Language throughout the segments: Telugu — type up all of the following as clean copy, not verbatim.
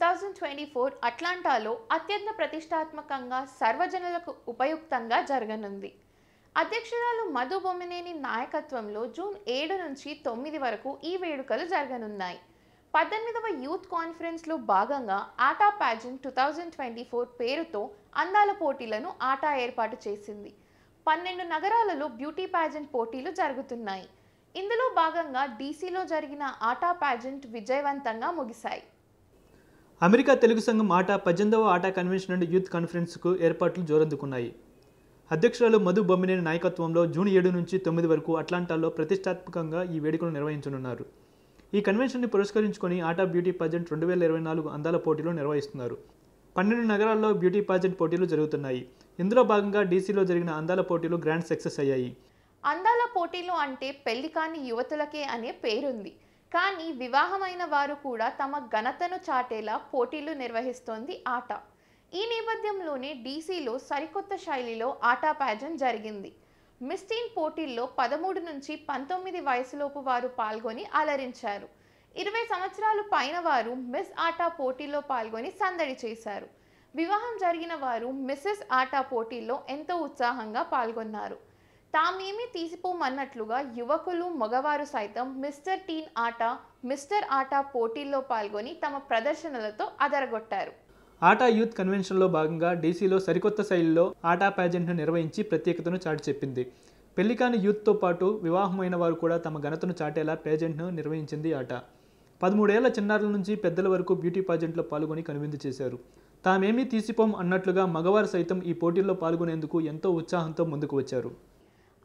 2024 అట్లాంటాలో అత్యంత ప్రతిష్టాత్మకంగా సర్వజనులకు ఉపయుక్తంగా జరగనుంది. అధ్యక్షురాలు మధు బొమ్మినేని నాయకత్వంలో జూన్ 7 నుంచి 9 వరకు ఈ వేడుకలు జరగనున్నాయి. 18వ యూత్ కాన్ఫరెన్స్లో భాగంగా ఆటా ప్యాజెంట్ 2024 పేరుతో అందాల పోటీలను ఆటా ఏర్పాటు చేసింది. 12 నగరాలలో బ్యూటీ ప్యాజెంట్ పోటీలు జరుగుతున్నాయి. ఇందులో భాగంగా డీసీలో జరిగిన ఆటా ప్యాజెంట్ విజయవంతంగా ముగిశాయి. అమెరికా తెలుగు సంఘం ఆటా 18వ ఆటా కన్వెన్షన్ అండ్ యూత్ కాన్ఫరెన్స్కు ఏర్పాట్లు జోరందుకున్నాయి. అధ్యక్షురాలు మధు బొమ్మినేని నాయకత్వంలో జూన్ 7 నుంచి 9 వరకు అట్లాంటాలో ప్రతిష్టాత్మకంగా ఈ వేడుకలు నిర్వహించనున్నారు. ఈ కన్వెన్షన్ని పురస్కరించుకొని ఆటా బ్యూటీ పాజెంట్ 2024 అందాల పోటీలు నిర్వహిస్తున్నారు. 12 నగరాల్లో బ్యూటీ పాజెంట్ పోటీలు జరుగుతున్నాయి. ఇందులో భాగంగా డీసీలో జరిగిన అందాల పోటీలు గ్రాండ్ సక్సెస్ అయ్యాయి. అందాల పోటీలు అంటే పెళ్లి కాని యువతులకే అనే పేరుంది. కానీ వివాహమైన వారు కూడా తమ ఘనతను చాటేలా పోటీలు నిర్వహిస్తోంది ఆటా. ఈ నేపథ్యంలోనే డీసీలో సరికొత్త శైలిలో ఆటా ప్యాజెంట్ జరిగింది. మిస్ టీన్ పోటీల్లో 13 నుంచి 19 వయసులోపు వారు పాల్గొని అలరించారు. 20 సంవత్సరాలు పైన వారు మిస్ ఆటా పోటీలో పాల్గొని సందడి చేశారు. వివాహం జరిగిన వారు మిస్సెస్ ఆటా పోటీల్లో ఎంతో ఉత్సాహంగా పాల్గొన్నారు. తామేమీ తీసిపోమన్నట్లుగా యువకులు మగవారు సైతం మిస్టర్ టీన్ ఆటా, మిస్టర్ ఆటా పోటీల్లో పాల్గొని తమ ప్రదర్శనలతో అదరగొట్టారు. ఆటా యూత్ కన్వెన్షన్లో భాగంగా డీసీలో సరికొత్త శైలిలో ఆటా ప్యాజెంట్ను నిర్వహించి ప్రత్యేకతను చాటి చెప్పింది. పెళ్లికాని యూత్తో పాటు వివాహమైన వారు కూడా తమ ఘనతను చాటేలా ప్యాజెంట్ను నిర్వహించింది ఆటా. 13 ఏళ్ల చిన్నారుల నుంచి పెద్దల వరకు బ్యూటీ పాజెంట్లో పాల్గొని కనువిందు చేశారు. తామేమీ తీసిపోం అన్నట్లుగా మగవారు సైతం ఈ పోటీల్లో పాల్గొనేందుకు ఎంతో ఉత్సాహంతో ముందుకు వచ్చారు.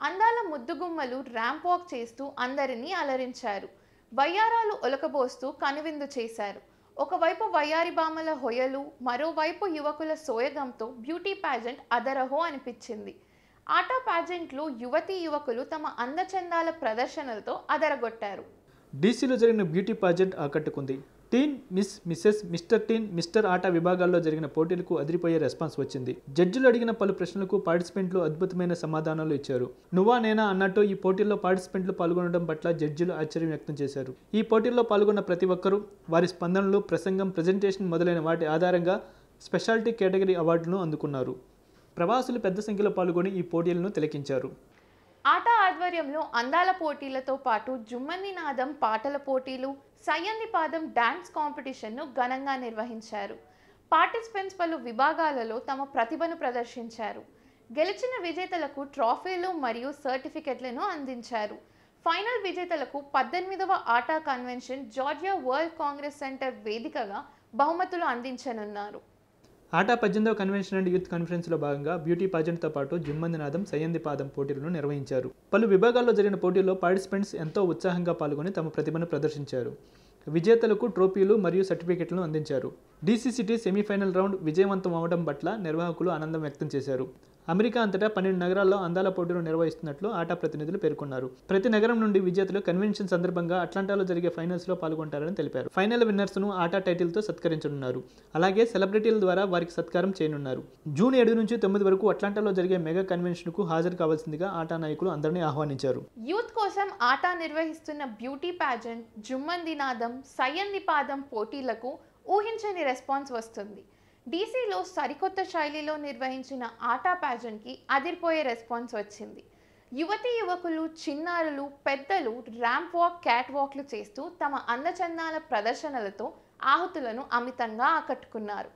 అందాల ముద్దుగుమ్మలు ర్యాంప్ వాక్ చేస్తూ అందరినీ అలరించారు. వయ్యారాలు ఒలకబోస్తూ కనువిందు చేశారు. ఒకవైపు వయ్యారి బామల హొయలు, మరోవైపు యువకుల సోయగంతో బ్యూటీ ప్యాజెంట్ అదరహో అనిపించింది. ఆటా ప్యాజెంట్లో యువతీ యువకులు తమ అందచందాల ప్రదర్శనలతో అదరగొట్టారు. డీసీలో జరిగిన బ్యూటీ పాజెంట్ ఆకట్టుకుంది. టీన్, మిస్, మిస్సెస్, మిస్టర్ టీన్, మిస్టర్ ఆటా విభాగాల్లో జరిగిన పోటీలకు అదిరిపోయే రెస్పాన్స్ వచ్చింది. జడ్జిలు అడిగిన పలు ప్రశ్నలకు పార్టిసిపెంట్లు అద్భుతమైన సమాధానాలు ఇచ్చారు. నువ్వా నేనా అన్నట్టు ఈ పోటీల్లో పార్టిసిపెంట్లు పాల్గొనడం పట్ల జడ్జిలు ఆశ్చర్యం వ్యక్తం చేశారు. ఈ పోటీల్లో పాల్గొన్న ప్రతి ఒక్కరూ వారి స్పందనలు, ప్రసంగం, ప్రజెంటేషన్ మొదలైన వాటి ఆధారంగా స్పెషాలిటీ కేటగిరీ అవార్డులను అందుకున్నారు. ప్రవాసులు పెద్ద సంఖ్యలో పాల్గొని ఈ పోటీలను తిలకించారు. ఆటా ఆధ్వర్యంలో అందాల పోటీలతో పాటు జుమ్మని నాదం పాటల పోటీలు, సయ్యంది పాదం డాన్స్ కాంపిటీషన్ను ఘనంగా నిర్వహించారు. పార్టిసిపెంట్స్ పలు విభాగాలలో తమ ప్రతిభను ప్రదర్శించారు. గెలిచిన విజేతలకు ట్రాఫీలు మరియు సర్టిఫికెట్లను అందించారు. ఫైనల్ విజేతలకు 18వ ATA convention Georgia world congress center వేదికగా బహుమతులు అందించనున్నారు. ఆటా 18వ కన్వెన్షన్ అండ్ యూత్ కాన్ఫరెన్స్లో భాగంగా బ్యూటీ పాజెంట్తో పాటు జుమ్మంది నాదం, సయ్యంది పాదం పోటీలను నిర్వహించారు. పలు విభాగాల్లో జరిగిన పోటీల్లో పార్టిసిపెంట్స్ ఎంతో ఉత్సాహంగా పాల్గొని తమ ప్రతిభను ప్రదర్శించారు. విజేతలకు ట్రోఫీలు మరియు సర్టిఫికెట్లను అందించారు. డీసీ సిటీ సెమీఫైనల్ రౌండ్ విజయవంతం అవడం పట్ల నిర్వాహకులు ఆనందం వ్యక్తం చేశారు. అమెరికా అంతటా 12 నగరాల్లో అందాల పోటీలు నిర్వహిస్తున్నట్లు ఆటా ప్రతినిధులు పేర్కొన్నారు. ప్రతి నగరం నుండి విజేతలు కన్వెన్షన్ సందర్భంగా అట్లాంటాలో జరిగే ఫైనల్స్లో పాల్గొంటారని తెలిపారు. ఫైనల్ విన్నర్స్ను ఆటా టైటిల్తో సత్కరించనున్నారు. అలాగే సెలబ్రిటీల ద్వారా వారికి సత్కారం చేయనున్నారు. జూన్ 7 నుంచి 9 వరకు అట్లాంటాలో జరిగే మెగా కన్వెన్షన్కు హాజరు కావాల్సిందిగా ఆటా నాయకులు అందరినీ ఆహ్వానించారు. యూత్ కోసం ఆటా నిర్వహిస్తున్న బ్యూటీ ప్యాజెంట్, జుమ్మంది నాదం, సయ్యంది పాదం పోటీలకు ఊహించని రెస్పాన్స్ వస్తుంది. డీసీలో సరికొత్త శైలిలో నిర్వహించిన ఆటా ప్యాజెంట్కి అదిరిపోయే రెస్పాన్స్ వచ్చింది. యువతీ యువకులు, చిన్నారులు, పెద్దలు ర్యాంప్ వాక్, క్యాట్ వాక్లు చేస్తూ తమ అందచందాల ప్రదర్శనలతో ఆహుతులను అమితంగా ఆకట్టుకున్నారు.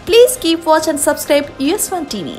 Please keep watch and subscribe US1 TV.